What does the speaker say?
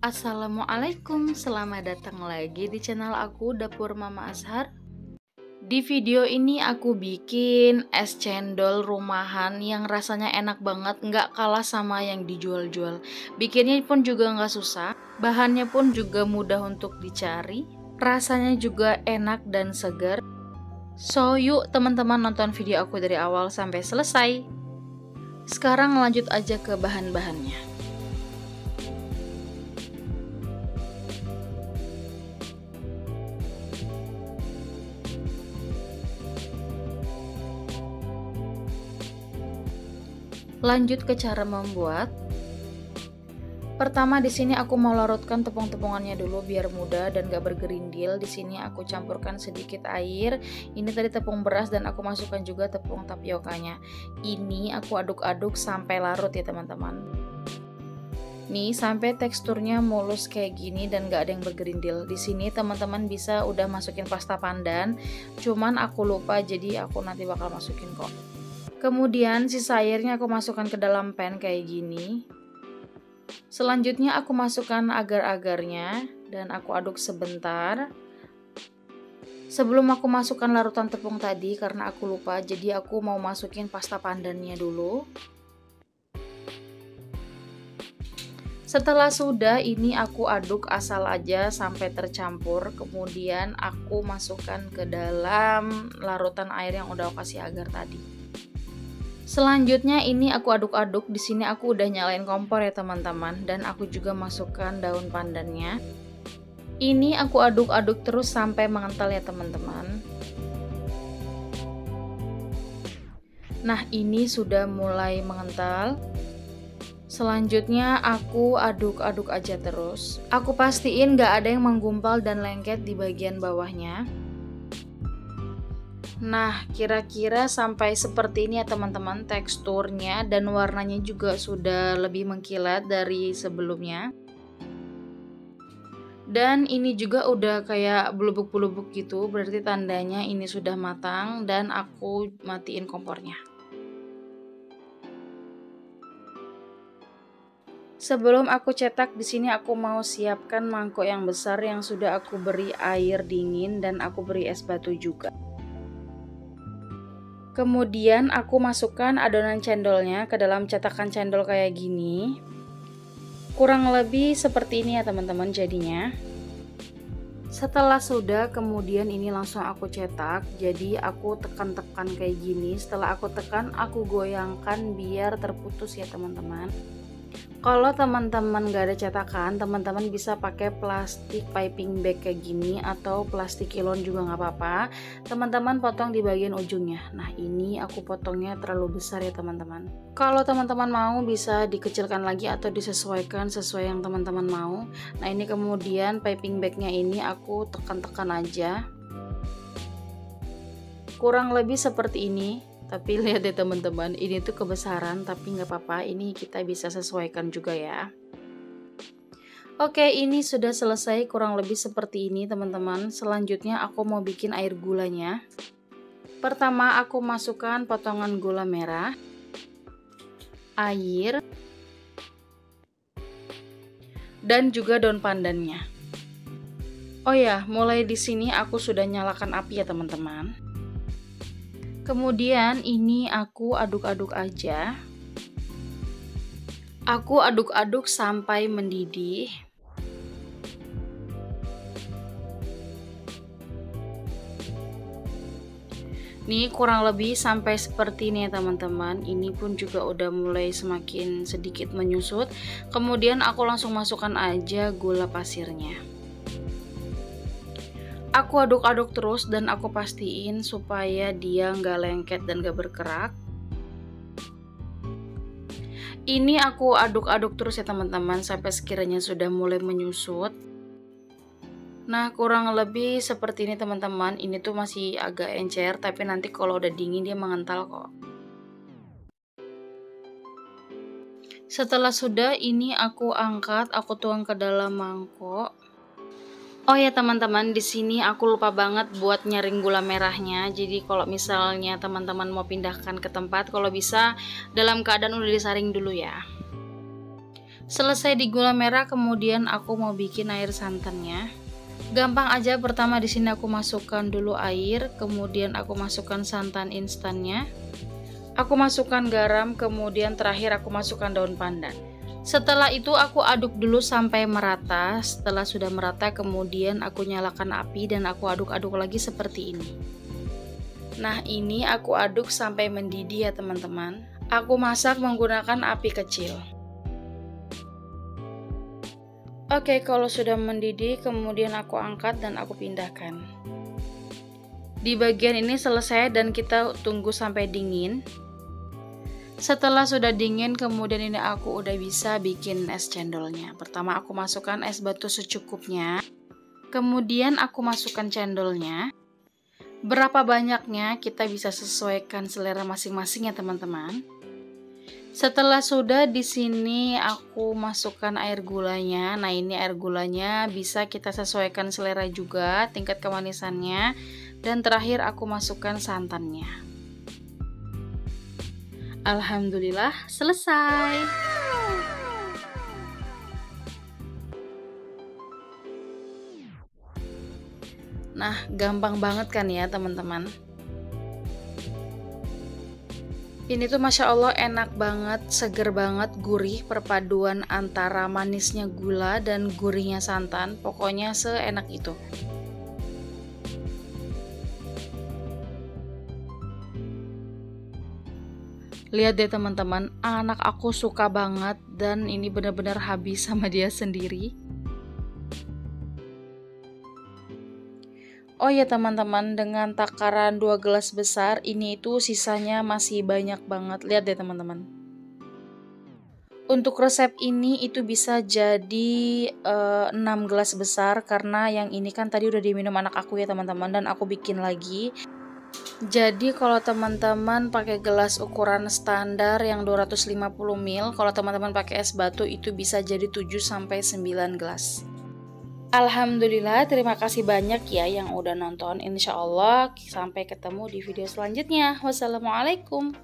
Assalamualaikum, selamat datang lagi di channel aku Dapur Mama Azhar. Di video ini aku bikin es cendol rumahan yang rasanya enak banget, nggak kalah sama yang dijual-jual. Bikinnya pun juga nggak susah, bahannya pun juga mudah untuk dicari, rasanya juga enak dan segar. So yuk teman-teman nonton video aku dari awal sampai selesai. Sekarang lanjut aja ke bahan-bahannya. Lanjut ke cara membuat. Pertama di sini aku mau larutkan tepung-tepungannya dulu biar mudah dan gak bergerindil. Di sini aku campurkan sedikit air. Ini tadi tepung beras dan aku masukkan juga tepung tapiokanya. Ini aku aduk-aduk sampai larut ya teman-teman. Nih sampai teksturnya mulus kayak gini dan gak ada yang bergerindil. Di sini teman-teman bisa udah masukin pasta pandan. Cuman aku lupa jadi aku nanti bakal masukin kok. Kemudian sisa airnya aku masukkan ke dalam pan kayak gini. Selanjutnya aku masukkan agar-agarnya dan aku aduk sebentar. Sebelum aku masukkan larutan tepung tadi karena aku lupa, jadi aku mau masukin pasta pandannya dulu. Setelah sudah ini aku aduk asal aja sampai tercampur. Kemudian aku masukkan ke dalam larutan air yang udah aku kasih agar tadi. Selanjutnya ini aku aduk-aduk. Di sini aku udah nyalain kompor ya teman-teman, dan aku juga masukkan daun pandannya. Ini aku aduk-aduk terus sampai mengental ya teman-teman. Nah, ini sudah mulai mengental. Selanjutnya aku aduk-aduk aja terus. Aku pastiin gak ada yang menggumpal dan lengket di bagian bawahnya. Nah, kira-kira sampai seperti ini ya teman-teman teksturnya, dan warnanya juga sudah lebih mengkilat dari sebelumnya. Dan ini juga udah kayak belubuk-belubuk gitu, berarti tandanya ini sudah matang dan aku matiin kompornya. Sebelum aku cetak di sini aku mau siapkan mangkok yang besar yang sudah aku beri air dingin dan aku beri es batu juga. Kemudian aku masukkan adonan cendolnya ke dalam cetakan cendol kayak gini. Kurang lebih seperti ini ya teman-teman jadinya. Setelah sudah, kemudian ini langsung aku cetak. Jadi aku tekan-tekan kayak gini. Setelah aku tekan, aku goyangkan biar terputus ya teman-teman. Kalau teman-teman gak ada cetakan, teman-teman bisa pakai plastik piping bag kayak gini atau plastik kilon juga nggak apa-apa. Teman-teman potong di bagian ujungnya. Nah, ini aku potongnya terlalu besar ya teman-teman. Kalau teman-teman mau bisa dikecilkan lagi atau disesuaikan sesuai yang teman-teman mau. Nah, ini kemudian piping bagnya ini aku tekan-tekan aja. Kurang lebih seperti ini. Tapi lihat deh teman-teman, ini tuh kebesaran tapi nggak apa-apa, ini kita bisa sesuaikan juga ya. Oke, ini sudah selesai kurang lebih seperti ini teman-teman. Selanjutnya aku mau bikin air gulanya. Pertama aku masukkan potongan gula merah, air, dan juga daun pandannya. Oh ya, mulai di sini aku sudah nyalakan api ya teman-teman. Kemudian ini aku aduk-aduk aja. Aku aduk-aduk sampai mendidih. Nih kurang lebih sampai seperti ini ya teman-teman. Ini pun juga udah mulai semakin sedikit menyusut. Kemudian aku langsung masukkan aja gula pasirnya. Aku aduk-aduk terus dan aku pastiin supaya dia nggak lengket dan nggak bergerak. Ini aku aduk-aduk terus ya teman-teman sampai sekiranya sudah mulai menyusut. Nah, kurang lebih seperti ini teman-teman. Ini tuh masih agak encer, tapi nanti kalau udah dingin dia mengental kok. Setelah sudah, ini aku angkat, aku tuang ke dalam mangkok. Oh ya teman-teman, di sini aku lupa banget buat nyaring gula merahnya. Jadi kalau misalnya teman-teman mau pindahkan ke tempat, kalau bisa dalam keadaan udah disaring dulu ya. Selesai di gula merah, kemudian aku mau bikin air santannya. Gampang aja, pertama di sini aku masukkan dulu air, kemudian aku masukkan santan instannya. Aku masukkan garam, kemudian terakhir aku masukkan daun pandan. Setelah itu aku aduk dulu sampai merata. Setelah sudah merata, kemudian aku nyalakan api dan aku aduk-aduk lagi seperti ini. Nah, ini aku aduk sampai mendidih ya teman-teman. Aku masak menggunakan api kecil. Oke, kalau sudah mendidih, kemudian aku angkat dan aku pindahkan. Di bagian ini selesai dan kita tunggu sampai dingin. Setelah sudah dingin, kemudian ini aku udah bisa bikin es cendolnya. Pertama aku masukkan es batu secukupnya. Kemudian aku masukkan cendolnya. Berapa banyaknya kita bisa sesuaikan selera masing-masing ya teman-teman. Setelah sudah, di sini aku masukkan air gulanya. Nah, ini air gulanya bisa kita sesuaikan selera juga, tingkat kemanisannya. Dan terakhir aku masukkan santannya. Alhamdulillah, selesai. Nah, gampang banget kan ya teman-teman. Ini tuh Masya Allah enak banget, seger banget, gurih, perpaduan antara manisnya gula dan gurihnya santan. Pokoknya seenak itu. Lihat deh teman-teman, anak aku suka banget dan ini benar-benar habis sama dia sendiri. Oh ya teman-teman, dengan takaran 2 gelas besar, ini itu sisanya masih banyak banget. Lihat deh teman-teman. Untuk resep ini itu bisa jadi 6 gelas besar, karena yang ini kan tadi udah diminum anak aku ya teman-teman, dan aku bikin lagi. Jadi kalau teman-teman pakai gelas ukuran standar yang 250 ml, kalau teman-teman pakai es batu itu bisa jadi 7-9 gelas. Alhamdulillah, terima kasih banyak ya yang udah nonton. Insya Allah sampai ketemu di video selanjutnya. Wassalamualaikum.